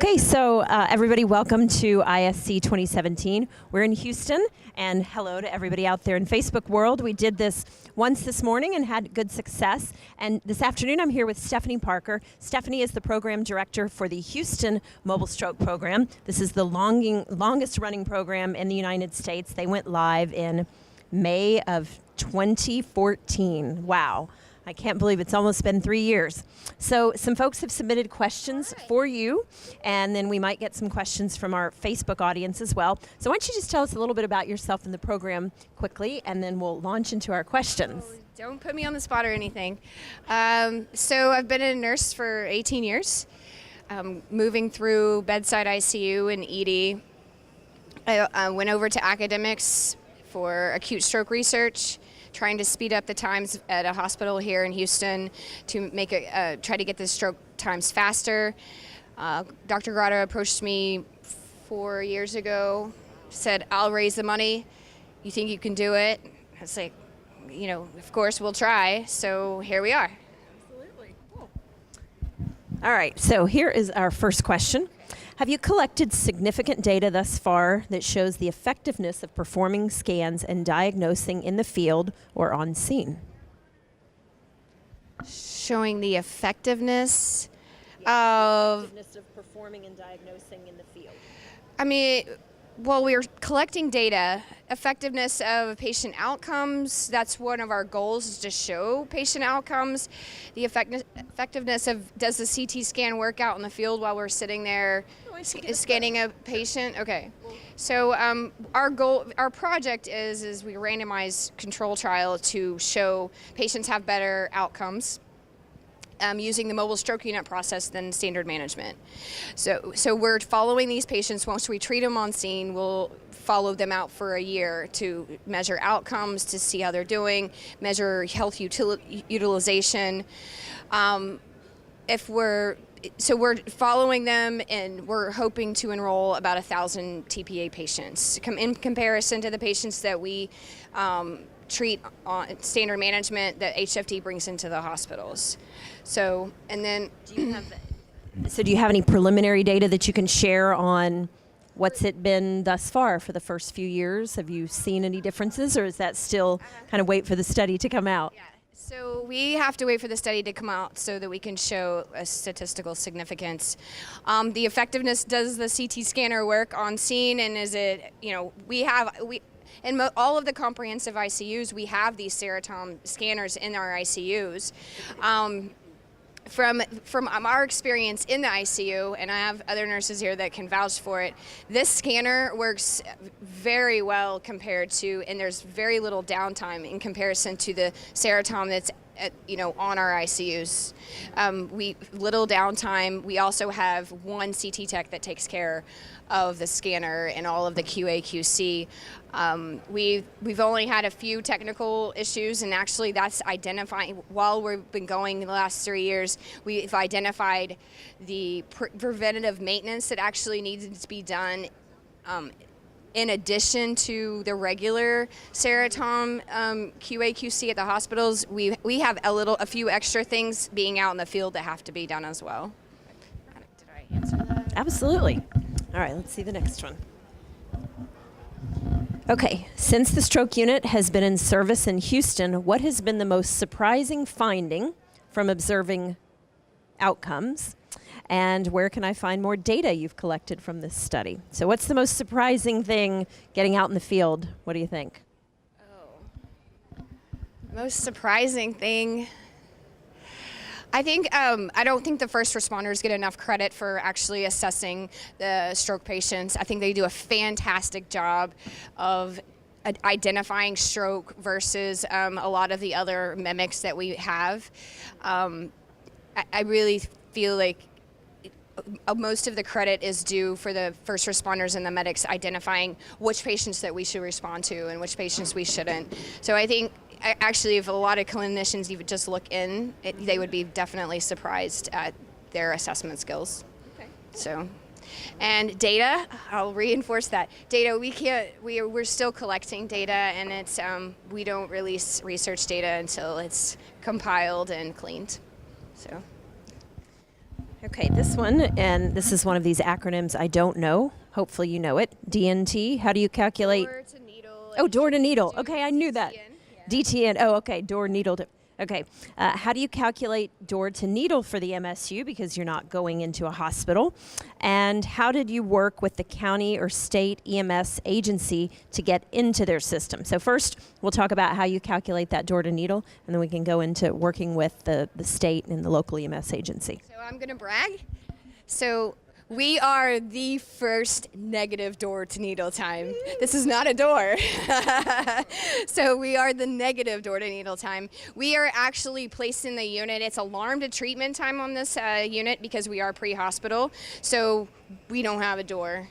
Okay, so everybody, welcome to ISC 2017. We're in Houston, and hello to everybody out there in Facebook world. We did this once this morning and had good success. And this afternoon, I'm here with Stephanie Parker. Stephanie is the program director for the Houston Mobile Stroke Program. This is the longest running program in the United States. They went live in May of 2014. Wow. I can't believe it's almost been 3 years. So some folks have submitted questions for you, and then we might get some questions from our Facebook audience as well. So why don't you just tell us a little bit about yourself and the program quickly, and then we'll launch into our questions. Oh, don't put me on the spot or anything. So I've been a nurse for 18 years, moving through bedside ICU and ED. I went over to academics for acute stroke research, trying to speed up the times at a hospital here in Houston to make try to get the stroke times faster. Dr. Grotto approached me 4 years ago, said, "I'll raise the money. You think you can do it?" I was like, of course we'll try. So here we are. Absolutely. Cool. All right, so here is our first question. Have you collected significant data thus far that shows the effectiveness of performing scans and diagnosing in the field or on scene? Showing the effectiveness of performing and diagnosing in the field. I mean, well, we're collecting data. Effectiveness of patient outcomes, that's one of our goals, is to show patient outcomes. The effectiveness of, does the CT scan work out in the field while we're sitting there scanning a patient? Okay. So our goal, our project is we randomize control trial to show patients have better outcomes using the mobile stroke unit process than standard management. So we're following these patients. Once we treat them on scene, we'll follow them out for a year to measure outcomes, to see how they're doing, measure health utilization. So we're following them, and we're hoping to enroll about 1,000 TPA patients. In comparison to the patients that we treat on standard management that HFD brings into the hospitals. So, and then do you have any preliminary data that you can share on what's it been thus far for the first few years? Have you seen any differences, or is that still kind of wait for the study to come out? Yeah. So we have to wait for the study to come out so that we can show a statistical significance. The effectiveness, does the CT scanner work on scene, and is it, in all of the comprehensive ICUs, we have these Ceratom scanners in our ICUs. From our experience in the ICU, and I have other nurses here that can vouch for it, this scanner works very well compared to, and there's very little downtime in comparison to the Ceratom that's on our ICUs. Little downtime. We also have one CT tech that takes care of the scanner and all of the QA QC. We've only had a few technical issues, and actually that's identifying, while we've been going the last 3 years, we've identified the preventative maintenance that actually needs to be done in addition to the regular Ceratom QA QC at the hospitals. We have a few extra things being out in the field that have to be done as well. Did I answer that? Absolutely. All right, let's see the next one. Okay, since the stroke unit has been in service in Houston, what has been the most surprising finding from observing outcomes? And where can I find more data you've collected from this study? So what's the most surprising thing getting out in the field? What do you think? Oh, most surprising thing. I think, I don't think the first responders get enough credit for actually assessing the stroke patients. I think they do a fantastic job of identifying stroke versus a lot of the other mimics that we have. I really feel like most of the credit is due for the first responders and the medics identifying which patients that we should respond to and which patients we shouldn't. So I think actually if a lot of clinicians even just look in, they would be definitely surprised at their assessment skills. Okay. So, and data, I'll reinforce that. Data, we're still collecting data, and it's, we don't release research data until it's compiled and cleaned, so. Okay, this one, and this is one of these acronyms I don't know. Hopefully you know it. DNT. How do you calculate? Door to needle. Oh, door to needle. Do Okay, I knew that. DTN, yeah. DTN. Oh, okay. Door needle. Okay. How do you calculate door to needle for the MSU because you're not going into a hospital? And how did you work with the county or state EMS agency to get into their system? So first, we'll talk about how you calculate that door to needle, and then we can go into working with the state and the local EMS agency. So I'm going to brag. So we are the first negative door to needle time. This is not a door. So we are the negative door to needle time. We are actually placed in the unit. It's alarm to treatment time on this unit because we are pre-hospital. So we don't have a door.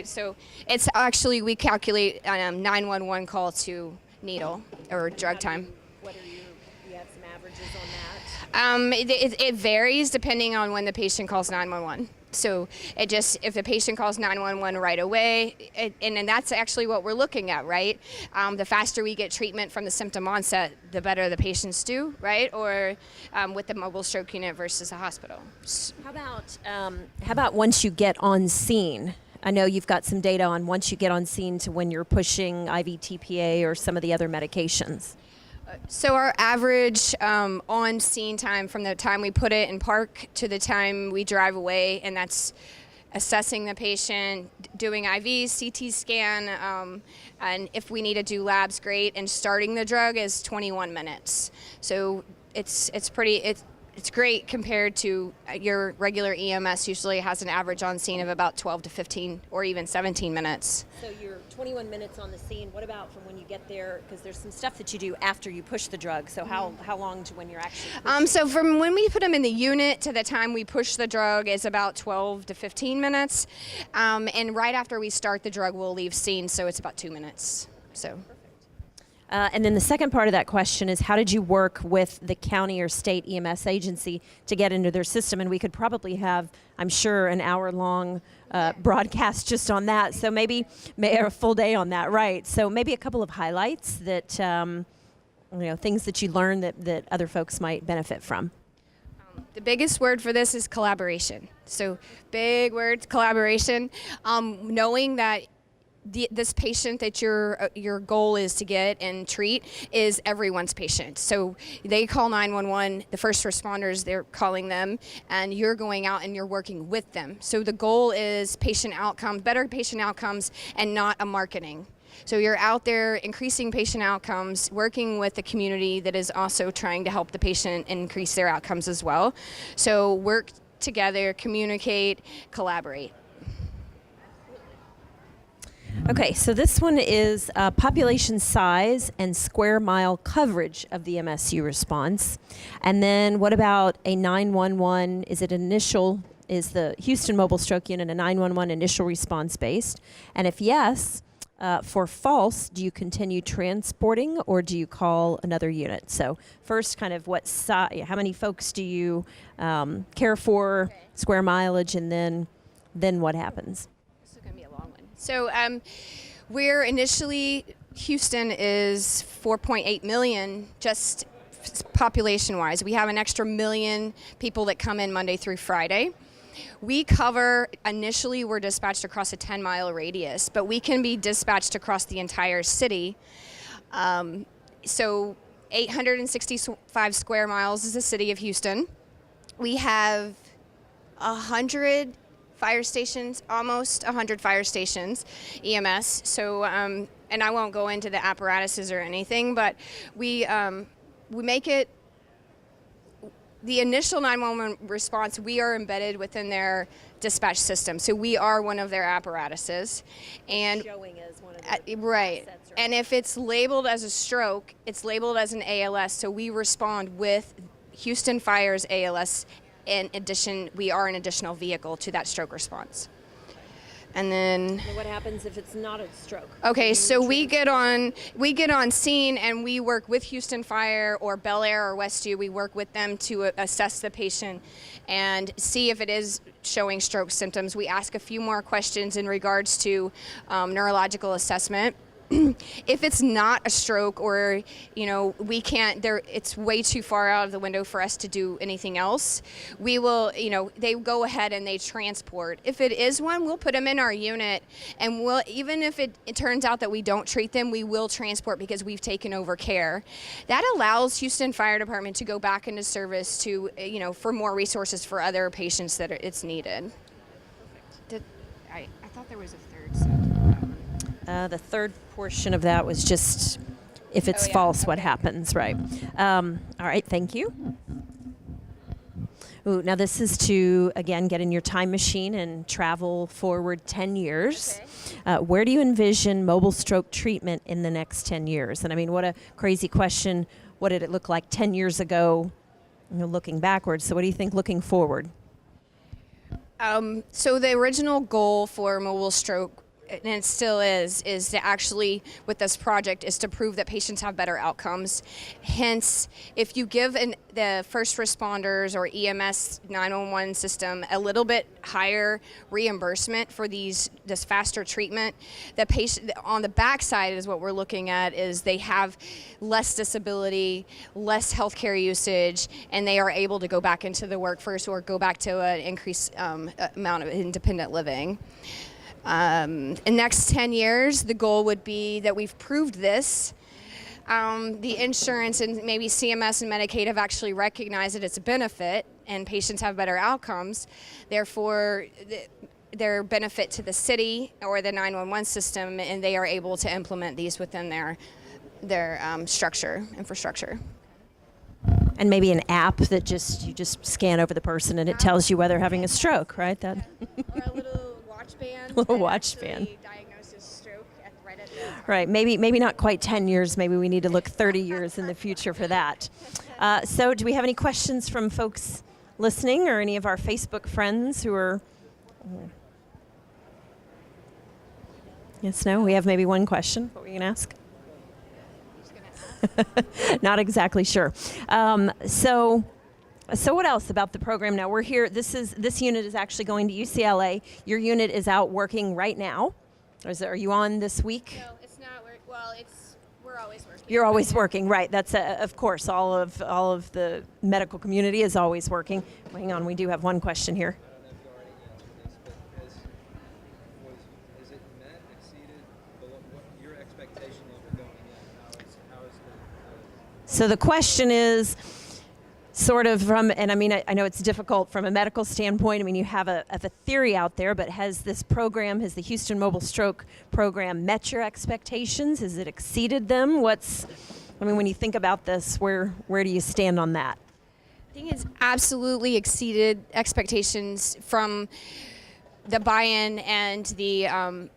So it's actually, we calculate 911 call to needle or drug time. What are you have some averages on that? It varies depending on when the patient calls 911. So if the patient calls 911 right away, and that's actually what we're looking at, right? The faster we get treatment from the symptom onset, the better the patients do, right? Or with the mobile stroke unit versus a hospital. How about once you get on scene? I know you've got some data on once you get on scene to when you're pushing IV TPA or some of the other medications. So our average on scene time from the time we put it in park to the time we drive away, and that's assessing the patient, doing IVs, CT scan, and if we need to do labs, great, and starting the drug is 21 minutes. So it's great compared to your regular EMS usually has an average on scene of about 12 to 15 or even 17 minutes. So you're 21 minutes on the scene. What about from when you get there? Because there's some stuff that you do after you push the drug. So how long to when you're actually pushing? So from when we put them in the unit to the time we push the drug is about 12 to 15 minutes. And right after we start the drug, we'll leave scene. So it's about 2 minutes. So. And then the second part of that question is, how did you work with the county or state EMS agency to get into their system? And we could probably have, I'm sure, an hour-long broadcast just on that. So maybe a full day on that, right? So maybe a couple of highlights that, things that you learned that other folks might benefit from. The biggest word for this is collaboration. So big word, collaboration. Knowing that this patient that your goal is to get and treat is everyone's patient. So they call 911, the first responders, they're calling them, and you're going out and you're working with them. So the goal is patient outcomes, better patient outcomes, and not a marketing. So you're out there increasing patient outcomes, working with the community that is also trying to help the patient increase their outcomes as well. So work together, communicate, collaborate. Okay, so this one is population size and square mile coverage of the MSU response. And then what about a 911? Is the Houston Mobile Stroke Unit a 911 initial response based? And if yes, for false, do you continue transporting or do you call another unit? So first, kind of how many folks do you care for, square mileage, and then what happens? So we're initially, Houston is 4.8 million just population-wise. We have an extra million people that come in Monday through Friday. We cover, initially we're dispatched across a 10-mile radius, but we can be dispatched across the entire city. So 865 square miles is the city of Houston. We have 100 fire stations, almost 100 fire stations, EMS. So, and I won't go into the apparatuses or anything, but we make it, the initial 911 response, we are embedded within their dispatch system. So we are one of their apparatuses. And showing as one of the right. assets, And if it's labeled as a stroke, it's labeled as an ALS. So we respond with Houston Fire's ALS. In addition, we are an additional vehicle to that stroke response. And then what happens if it's not a stroke? Okay, so we get on scene and we work with Houston Fire or Bel Air or Westview. We work with them to assess the patient and see if it is showing stroke symptoms. We ask a few more questions in regards to neurological assessment. if it's not a stroke, or we can't, it's way too far out of the window for us to do anything else, we will, they go ahead and they transport. If it is one, we'll put them in our unit, and we'll, even if it turns out that we don't treat them, we will transport because we've taken over care. That allows Houston Fire Department to go back into service to, for more resources for other patients that it's needed. I thought there was a third set. The third portion of that was just if it's Oh, yeah. false, Okay. what happens, right? All right, thank you. Ooh, now this is to, again, get in your time machine and travel forward 10 years. Okay. Where do you envision mobile stroke treatment in the next 10 years? And I mean, what a crazy question. What did it look like 10 years ago, looking backwards? So what do you think looking forward? So the original goal for mobile stroke, and it still is to actually, with this project, is to prove that patients have better outcomes. Hence, if you give the first responders or EMS 911 system a little bit higher reimbursement for this faster treatment, the patient on the backside is what we're looking at is they have less disability, less healthcare usage, and they are able to go back into the workforce or go back to an increased amount of independent living. In the next 10 years, the goal would be that we've proved this. The insurance and maybe CMS and Medicaid have actually recognized that it's a benefit and patients have better outcomes. Therefore, their benefit to the city or the 911 system, and they are able to implement these within their infrastructure. And maybe an app that you just scan over the person and it tells you whether they're having a stroke, right? That. Or a little watch band. Little watch band. Diagnosis stroke right at the Right, maybe not quite 10 years. Maybe we need to look 30 years in the future for that. So do we have any questions from folks listening or any of our Facebook friends who are... Yes, no? We have maybe one question. What were you going to ask? Not exactly sure. So what else about the program? Now we're here. This unit is actually going to UCLA. Your unit is out working right now. Are you on this week? No, it's not. We're always working. You're always working, right? That's of course all of the medical community is always working. Well, hang on, we do have one question here. I don't know if you already answered this, but is it met, exceeded, what your expectation level going in? How is the So the question is sort of from, and I mean, I know it's difficult from a medical standpoint. I mean, you have a theory out there, but has the Houston Mobile Stroke Program met your expectations? Has it exceeded them? When you think about this, where do you stand on that? I think it's absolutely exceeded expectations from the buy-in and the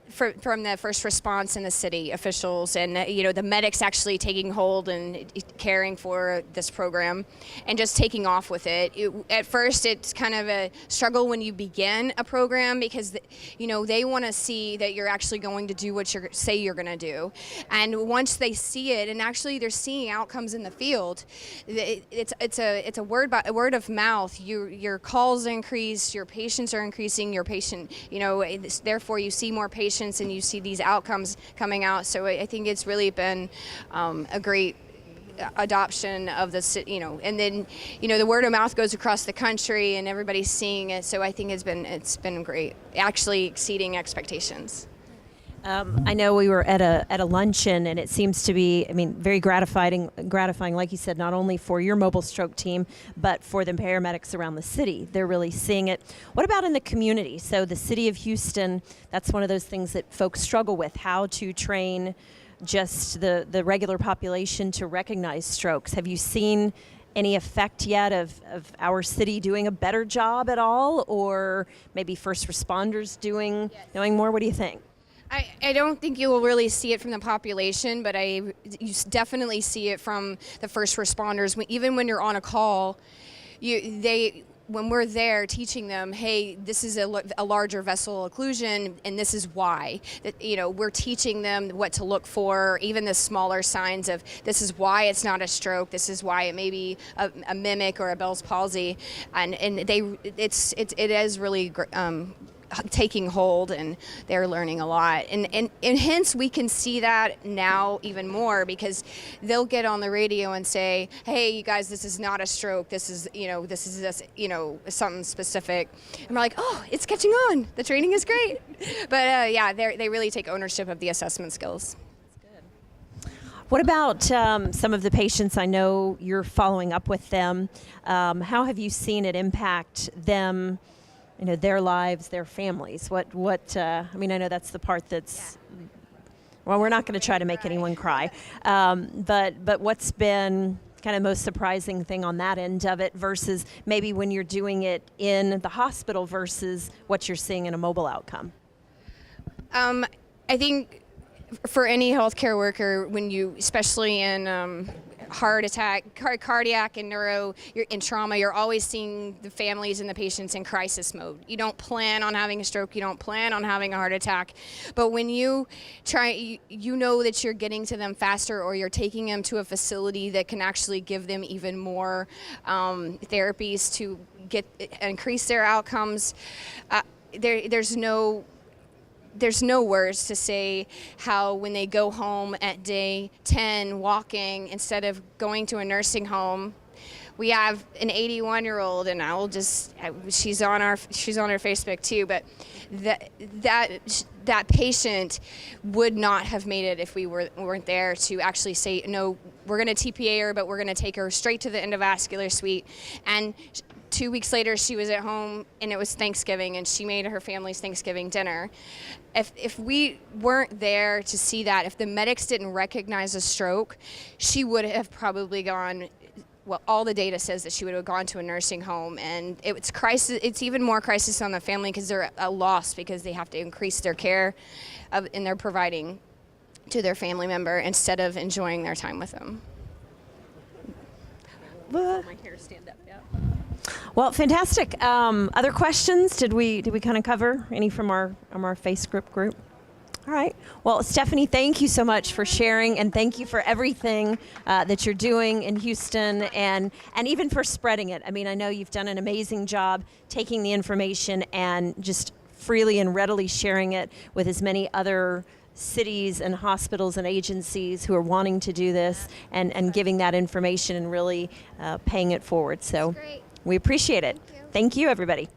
from the first response and the city officials, and the medics actually taking hold and caring for this program and just taking off with it. At first, it's kind of a struggle when you begin a program because they want to see that you're actually going to do what you say you're going to do, and once they see it, and actually they're seeing outcomes in the field, it's a word of mouth. Your calls increase, your patients are increasing, therefore you see more patients and you see these outcomes coming out. So I think it's really been a great adoption of the, and then the word of mouth goes across the country and everybody's seeing it. So I think it's been great, actually exceeding expectations. I know we were at a luncheon, and it seems to be, very gratifying, like you said, not only for your mobile stroke team, but for the paramedics around the city. They're really seeing it. What about in the community? So the city of Houston, that's one of those things that folks struggle with, how to train just the regular population to recognize strokes. Have you seen any effect yet of our city doing a better job at all, or maybe first responders knowing more? What do you think? I don't think you will really see it from the population, but you definitely see it from the first responders. Even when you're on a call, when we're there teaching them, hey, this is a larger vessel occlusion, and this is why. We're teaching them what to look for, even the smaller signs of this is why it's not a stroke, this is why it may be a mimic or a Bell's palsy, and it is really taking hold, and they're learning a lot. And hence we can see that now even more, because they'll get on the radio and say, hey, you guys, this is not a stroke. This is, something specific. And we're like, oh, it's catching on. The training is great. But yeah, they really take ownership of the assessment skills. What about some of the patients? I know you're following up with them. How have you seen it impact them, their lives, their families? I know that's the part that's, well, we're not going to try to make anyone cry. But what's been kind of most surprising thing on that end of it versus maybe when you're doing it in the hospital versus what you're seeing in a mobile outcome? I think for any healthcare worker, when you, especially in heart attack, cardiac and neuro, you're in trauma, you're always seeing the families and the patients in crisis mode. You don't plan on having a stroke, you don't plan on having a heart attack, but when you try, you know that you're getting to them faster, or you're taking them to a facility that can actually give them even more therapies to increase their outcomes. There's no words to say how when they go home at day 10 walking instead of going to a nursing home. We have an 81-year-old, and she's on our Facebook too, but that patient would not have made it if we weren't there to actually say, no, we're going to TPA her, but we're going to take her straight to the endovascular suite. And 2 weeks later, she was at home, and it was Thanksgiving, and she made her family's Thanksgiving dinner. If we weren't there to see that, if the medics didn't recognize a stroke, she would have probably gone, well, all the data says that she would have gone to a nursing home, and it's crisis. It's even more crisis on the family because they're at a loss because they have to increase their care and they're providing to their family member instead of enjoying their time with them. My hair stand up, yeah. Well, fantastic. Other questions? Did we kind of cover any from our Facebook group? All right. Well, Stephanie, thank you so much for sharing, and thank you for everything that you're doing in Houston, and even for spreading it. I mean, I know you've done an amazing job taking the information and just freely and readily sharing it with as many other cities and hospitals and agencies who are wanting to do this, and giving that information and really paying it forward. So we appreciate it. Thank you, everybody.